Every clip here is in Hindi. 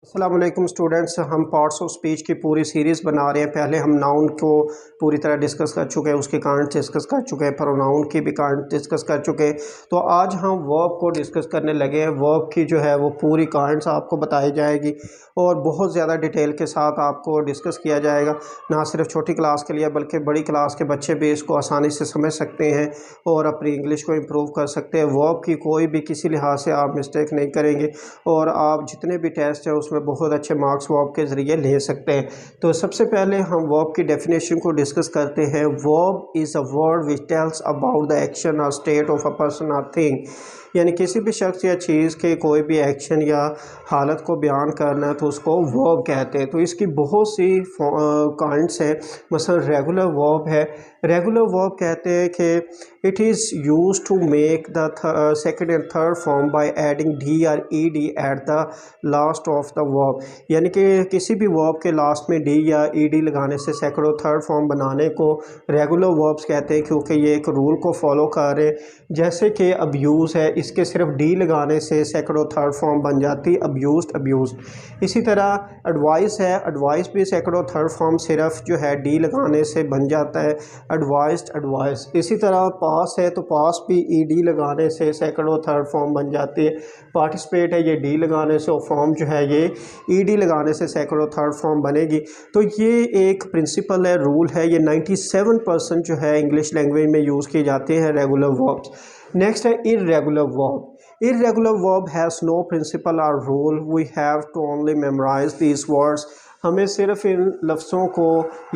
अस्सलाम वालेकुम स्टूडेंट्स, हम पार्ट्स ऑफ स्पीच की पूरी सीरीज़ बना रहे हैं। पहले हम नाउन को पूरी तरह डिस्कस कर चुके हैं, उसके कांट डिस्कस कर चुके हैं, प्रोनाउन की भी कांट डिस्कस कर चुके हैं। तो आज हम वर्ब को डिस्कस करने लगे हैं। वर्ब की जो है वो पूरी कांट्स आपको बताई जाएगी और बहुत ज़्यादा डिटेल के साथ आपको डिस्कस किया जाएगा। ना सिर्फ छोटी क्लास के लिए बल्कि बड़ी क्लास के बच्चे भी इसको आसानी से समझ सकते हैं और अपनी इंग्लिश को इम्प्रूव कर सकते हैं। वर्ब की कोई भी किसी लिहाज से आप मिस्टेक नहीं करेंगे और आप जितने भी टेस्ट हैं उसमें बहुत अच्छे मार्क्स वर्ब के ज़रिए ले सकते हैं। तो सबसे पहले हम वर्ब की डेफिनेशन को डिस्कस करते हैं। Verb is a word which tells about the action और स्टेट ऑफ अ पर्सन और थिंग, यानी किसी भी शख्स या चीज़ के कोई भी एक्शन या हालत को बयान करना है तो उसको वर्ब कहते हैं। तो इसकी बहुत सी काइंड्स हैं। मसलन रेगुलर वर्ब है। रेगुलर वर्ब कहते हैं कि it is use to make the second and third form by adding D और E D at the last of the verb, यानी कि किसी भी वर्ब के लास्ट में डी या ई डी लगाने से सेकेंड और थर्ड फॉर्म बनाने को रेगुलर वर्ब्स कहते हैं, क्योंकि ये एक रूल को फॉलो कर रहे हैं। जैसे कि अब्यूज़ है, इसके सिर्फ डी लगाने से सेकेंड और थर्ड फॉर्म बन जाती है अब्यूज़ड अब्यूज़। इसी तरह एडवाइस है, एडवाइस भी सेकेंड और थर्ड फॉर्म सिर्फ जो है डी लगाने से बन जाता है एडवाइस्ड एडवाइस। इसी तरह पास है तो पास भी ई डी लगाने से सेकेंड और थर्ड फॉर्म बन जाती है। पार्टिसिपेट है, ये डी लगाने से और फॉर्म जो है ये ई डी लगाने से सेकेंड और थर्ड फॉर्म बनेगी। तो ये एक प्रिंसिपल है, रूल है। ये 97% जो है इंग्लिश लैंग्वेज में यूज़ किए जाते हैं रेगुलर वर्ब्स। नेक्स्ट है irregular verb. Irregular verb has no principle or rule. We have to only memorize these words. हमें सिर्फ इन लफ्ज़ों को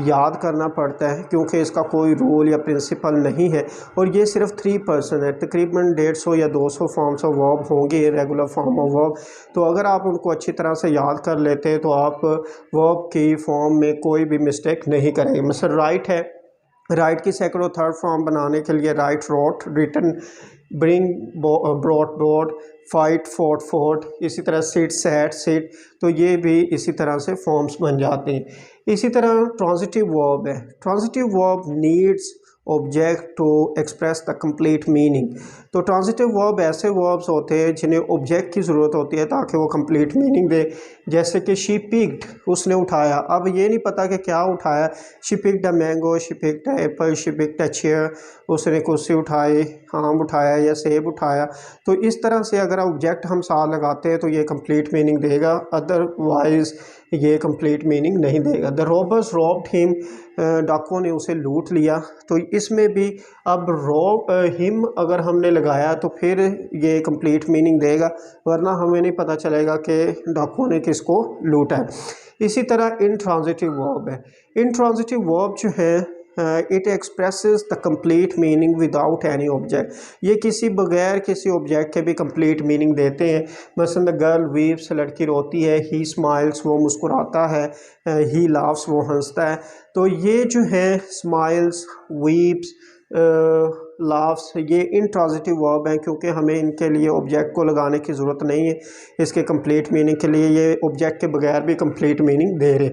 याद करना पड़ता है क्योंकि इसका कोई रूल या प्रिंसिपल नहीं है और ये सिर्फ 3% है। तकरीबन 150 या 200 फॉर्म्स ऑफ वर्ब होंगे रेगुलर फॉर्म ऑफ वर्ब। तो अगर आप उनको अच्छी तरह से याद कर लेते हैं तो आप वर्ब की फॉर्म में कोई भी मिस्टेक नहीं करेंगे। मसलन राइट है, राइट की सेकंड और थर्ड फॉर्म बनाने के लिए write wrote, written, bring brought broad, fight fought fought, इसी तरह सिट सैट सिट। तो ये भी इसी तरह से फॉर्म्स बन जाते हैं। इसी तरह ट्रांजिटिव वर्ब है। Transitive verb needs object to express the complete meaning. तो ट्रांजिटिव वर्ब ऐसे वर्ब्स होते हैं जिन्हें ऑब्जेक्ट की ज़रूरत होती है ताकि वो कंप्लीट मीनिंग दे। जैसे कि शी पिक्ड, उसने उठाया। अब ये नहीं पता कि क्या उठाया। She picked a mango, she picked a Apple, she picked a chair, उसने कुर्सी उठाई, आम उठाया या सेब उठाया। तो इस तरह से अगर ऑब्जेक्ट हम साथ लगाते हैं तो ये कंप्लीट मीनिंग देगा, अदरवाइज़ ये कंप्लीट मीनिंग नहीं देगा। द रॉबर्स रॉब्ड हिम, डाकुओं ने उसे लूट लिया। तो इसमें भी अब रॉब हिम अगर हमने लगाया तो फिर ये कंप्लीट मीनिंग देगा, वरना हमें नहीं पता चलेगा कि डाकुओं ने किसको लूटा है। इसी तरह इंट्रांजिटिव वर्ब है। इंट्रांजिटिव वर्ब जो है it expresses the complete meaning without any object. ये किसी बगैर किसी ऑब्जेक्ट के भी कंप्लीट मीनिंग देते हैं। मसलन द गर्ल वीप्स, लड़की रोती है। ही स्माइल्स, वो मुस्कुराता है। ही लाफ्स, वो हंसता है। तो ये जो है स्माइल्स, वीप्स, लाफ्स, ये इंट्रांजिटिव वर्ब हैं क्योंकि हमें इनके लिए ऑब्जेक्ट को लगाने की ज़रूरत नहीं है। इसके कंप्लीट मीनिंग के लिए ये ऑब्जेक्ट के बगैर भी कंप्लीट मीनिंग दे रहे।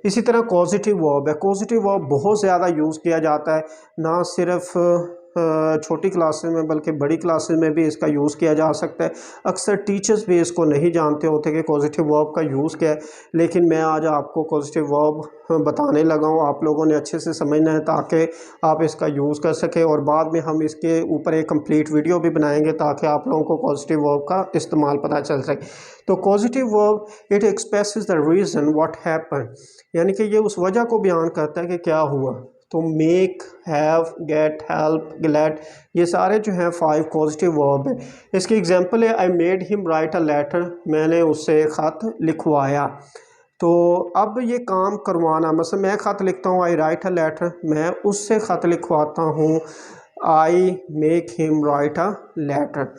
इसी तरह पॉजिटिव वर्ब है। पॉजिटिव वर्ब बहुत ज़्यादा यूज़ किया जाता है, ना सिर्फ छोटी क्लासेस में बल्कि बड़ी क्लासेस में भी इसका यूज़ किया जा सकता है। अक्सर टीचर्स भी इसको नहीं जानते होते कि पॉजिटिव वर्ब का यूज़ क्या है, लेकिन मैं आज आपको पॉजिटिव वर्ब बताने लगा हूँ। आप लोगों ने अच्छे से समझना है ताकि आप इसका यूज़ कर सकें और बाद में हम इसके ऊपर एक कंप्लीट वीडियो भी बनाएंगे ताकि आप लोगों को पॉजिटिव वर्ब का इस्तेमाल पता चल सके। तो positive verb it expresses the reason what happen, यानी कि ये उस वजह को बयान करता है कि क्या हुआ। तो make, have, get, help, glad, ये सारे जो हैं 5 पॉजिटिव वर्ब हैं। इसकी एग्जांपल है I made him write a letter, मैंने उससे ख़त लिखवाया। तो अब ये काम करवाना, मतलब मैं ख़त लिखता हूँ आई राइट अ लेटर, मैं उससे ख़त लिखवाता हूँ I make him write a letter.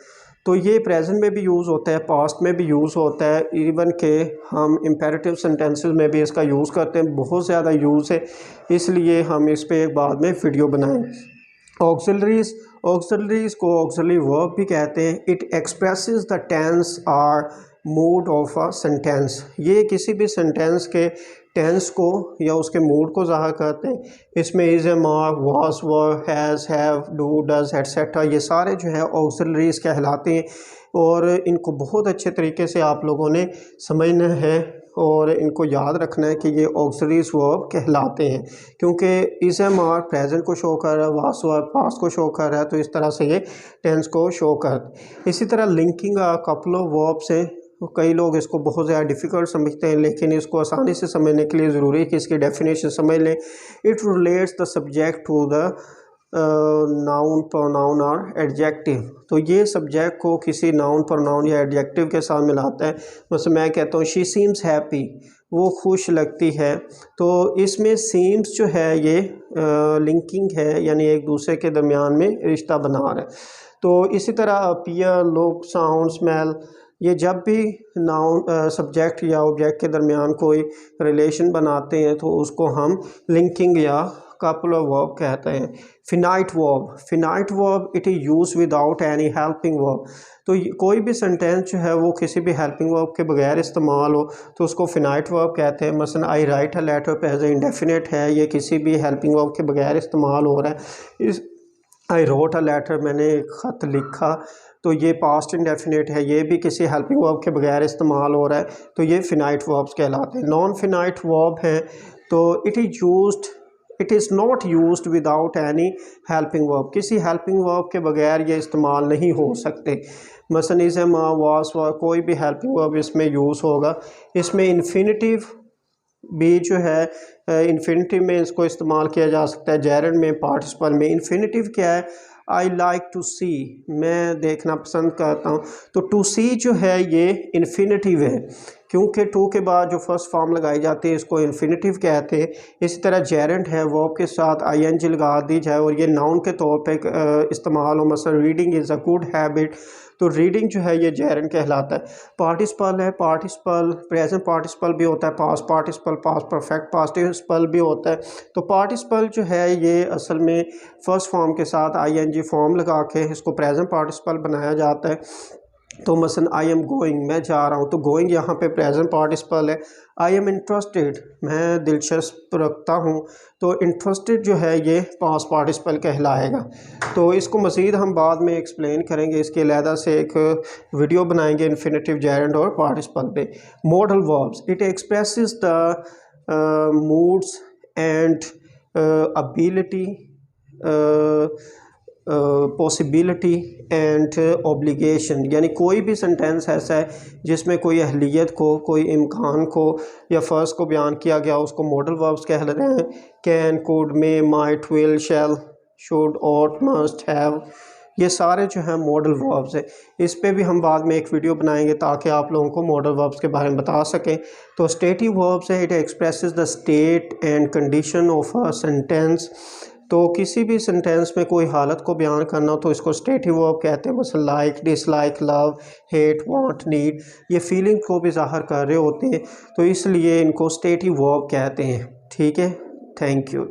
तो ये प्रेजेंट में भी यूज़ होता है, पास्ट में भी यूज़ होता है, इवन के हम इम्पेरेटिव सेंटेंसेस में भी इसका यूज़ करते हैं। बहुत ज़्यादा यूज़ है, इसलिए हम इस पर एक बाद में वीडियो बनाएंगे। ऑक्सिलरीज, ऑक्सिलरीज को ऑक्सिलरी वर्ब भी कहते हैं। इट एक्सप्रेसेस द टेंस और मूड ऑफ अ सेंटेंस, ये किसी भी सेंटेंस के टेंस को या उसके मूड को ज़ाहिर करते हैं। इसमें इज़, मार, was, were, has, have, do, does, etcetera, ये सारे जो है ऑक्सिलरीज कहलाते हैं और इनको बहुत अच्छे तरीके से आप लोगों ने समझना है और इनको याद रखना है कि ये ऑक्सिलरीज वर्ब कहलाते हैं, क्योंकि इस एम आर प्रेजेंट को शो कर रहा है, वास वर्ब पास्ट को शो कर रहा है, तो इस तरह से ये टेंस को शो कर। इसी तरह लिंकिंग कपल ऑफ वर्ब्स हैं, कई लोग इसको बहुत ज़्यादा डिफ़िकल्ट समझते हैं, लेकिन इसको आसानी से समझने के लिए ज़रूरी है कि इसकी डेफिनेशन समझ लें। It relates the subject to the noun, pronoun और एडजेक्टिव। तो ये सब्जेक्ट को किसी नाउन, प्रोनाउन या एडजेक्टिव के साथ मिलाता है। जैसे मैं कहता हूँ शी सीम्स हैप्पी, वो खुश लगती है, तो इसमें सीम्स जो है ये लिंकिंग है, यानी एक दूसरे के दरमियान में रिश्ता बना रहा है। तो इसी तरह अपीयर, लुक, साउंड, स्मेल, ये जब भी नाउन सब्जेक्ट या ऑब्जेक्ट के दरमियान कोई रिलेशन बनाते हैं तो उसको हम लिंकिंग या कपल ऑफ वर्ब कहते हैं। Finite verb, finite verb it is use without any helping verb. तो कोई भी सेंटेंस जो है वो किसी भी हेल्पिंग वर्ब के बगैर इस्तेमाल हो तो उसको फिनाइट वर्ब कहते हैं। मसलन I write a letter, present indefinite है, ये किसी भी हेल्पिंग वर्ब के बगैर इस्तेमाल हो रहा है। इस आई रोट अ लेटर, मैंने एक ख़त लिखा, तो ये पास्ट इंडेफिनिट है, ये भी किसी हेल्पिंग वर्ब के बगैर इस्तेमाल हो रहा है, तो ये फिनाइट वर्ब्स कहलाते हैं। नॉन फिनाइट वर्ब है तो it is not used without any helping verb, किसी हेल्पिंग वर्ब के बगैर ये इस्तेमाल नहीं हो सकते। मसलन इसे माँ, वास, कोई भी हेल्पिंग वर्ब इसमें यूज़ होगा। इसमें इन्फिनिटिव भी जो है इन्फिनिटिव में इसको इस्तेमाल किया जा सकता है, जेरंड में, पार्टिसिपल में। इन्फिनिटिव क्या है? आई लाइक टू सी, मैं देखना पसंद करता हूँ। तो टू सी जो है ये इन्फिनिटिव है, क्योंकि टू के बाद जो फर्स्ट फॉर्म लगाई जाती है इसको इन्फिनिटिव कहते हैं। इसी तरह जेरंड है, वर्ब के साथ आईएनजी लगा दी जाए और ये नाउन के तौर पे इस्तेमाल हो। मसलन reading is a good habit, तो रीडिंग जो है ये जेरंड कहलाता है। पार्टिसिपल है, पार्टिसिपल प्रेजेंट पार्टिसिपल भी होता है, past participle, past perfect participle भी होता है। तो पार्टिसिपल जो है ये असल में फर्स्ट फॉर्म के साथ आईएनजी फॉर्म लगा के इसको प्रेजेंट पार्टिसिपल बनाया जाता है। तो मसलन आई एम गोइंग, मैं जा रहा हूँ, तो गोइंग यहाँ पे प्रेजेंट पार्टिसिपल है। आई एम इंटरेस्टेड, मैं दिलचस्प रखता हूँ, तो इंटरेस्टेड जो है ये पास्ट पार्टिसिपल कहलाएगा। तो इसको मज़ीद हम बाद में एक्सप्लेन करेंगे, इसके अलहदा से एक वीडियो बनाएंगे इन्फिनिटिव, जेरंड और पार्टिसिपल पे। Modal verbs, it expresses the moods and ability, possibility and obligation, यानी कोई भी सेंटेंस ऐसा है जिसमें कोई अहलियत को, कोई इम्कान को या फ़र्ज़ को बयान किया गया, उसको मॉडल वर्ब्स कह रहे हैं। Can, could, may, might, will, shall, should, ought, must, have, ये सारे जो हैं मॉडल वर्ब्स हैं। इस पे भी हम बाद में एक वीडियो बनाएंगे ताकि आप लोगों को मॉडल वर्ब्स के बारे में बता सकें। तो स्टेटिव वर्ब्स है, it expresses the state and condition of a sentence. तो किसी भी सेंटेंस में कोई हालत को बयान करना तो इसको स्टेटिव वर्ब कहते हैं। मसलन like, dislike, love, hate, want, need, ये फीलिंग को भी ज़ाहिर कर रहे होते हैं, तो इसलिए इनको स्टेटिव वर्ब कहते हैं। ठीक है, थैंक यू।